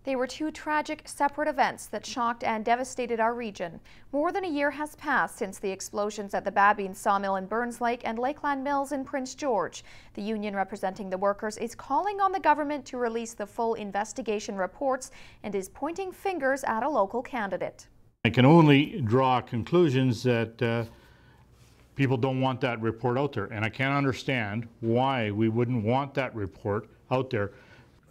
They were two tragic, separate events that shocked and devastated our region. More than a year has passed since the explosions at the Babine Sawmill in Burns Lake and Lakeland Mills in Prince George. The union representing the workers is calling on the government to release the full investigation reports and is pointing fingers at a local candidate. I can only draw conclusions that people don't want that report out there, and I can't understand why we wouldn't want that report out there.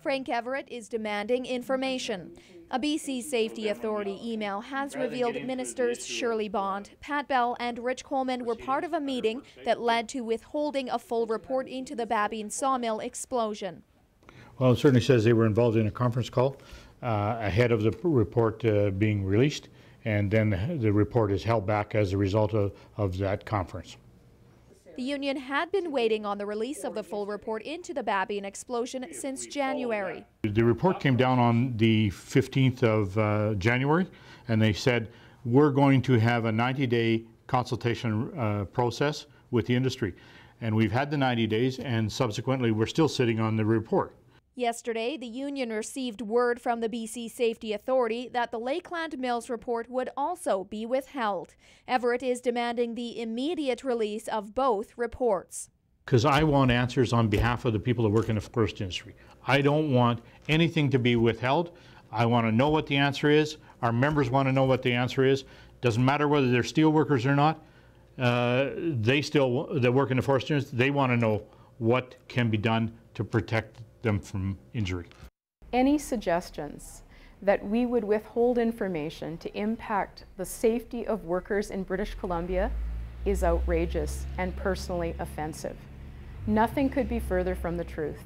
Frank Everett is demanding information. A BC Safety Authority email has revealed Ministers Shirley Bond, Pat Bell and Rich Coleman were part of a meeting that led to withholding a full report into the Babine Sawmill explosion. Well, it certainly says they were involved in a conference call ahead of the report being released, and then the report is held back as a result of that conference. The union had been waiting on the release of the full report into the Babine explosion since January. The report came down on the 15th of January, and they said, we're going to have a 90-day consultation process with the industry. And we've had the 90 days, and subsequently we're still sitting on the report. Yesterday, the union received word from the BC Safety Authority that the Lakeland Mills report would also be withheld. Everett is demanding the immediate release of both reports. Because I want answers on behalf of the people that work in the forest industry. I don't want anything to be withheld. I want to know what the answer is. Our members want to know what the answer is. Doesn't matter whether they're steel workers or not. They work in the forest industry. They want to know what can be done to protect them from injury. Any suggestions that we would withhold information to impact the safety of workers in British Columbia is outrageous and personally offensive. Nothing could be further from the truth.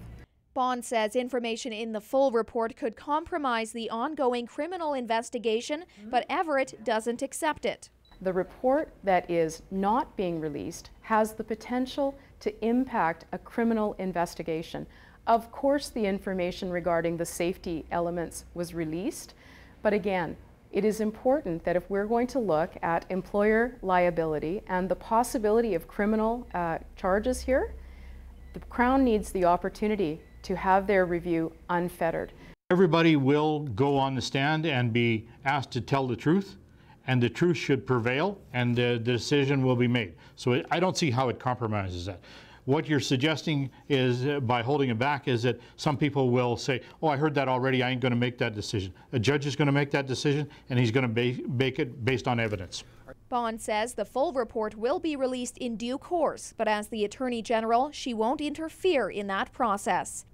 Bond says information in the full report could compromise the ongoing criminal investigation, but Everett doesn't accept it. The report that is not being released has the potential to impact a criminal investigation. Of course, the information regarding the safety elements was released, but again, it is important that if we're going to look at employer liability and the possibility of criminal charges here, the Crown needs the opportunity to have their review unfettered. Everybody will go on the stand and be asked to tell the truth, and the truth should prevail, and the decision will be made. So I don't see how it compromises that. What you're suggesting is, by holding it back, is that some people will say, oh, I heard that already, I ain't going to make that decision. A judge is going to make that decision, and he's going to make it based on evidence. Bond says the full report will be released in due course, but as the Attorney General, she won't interfere in that process.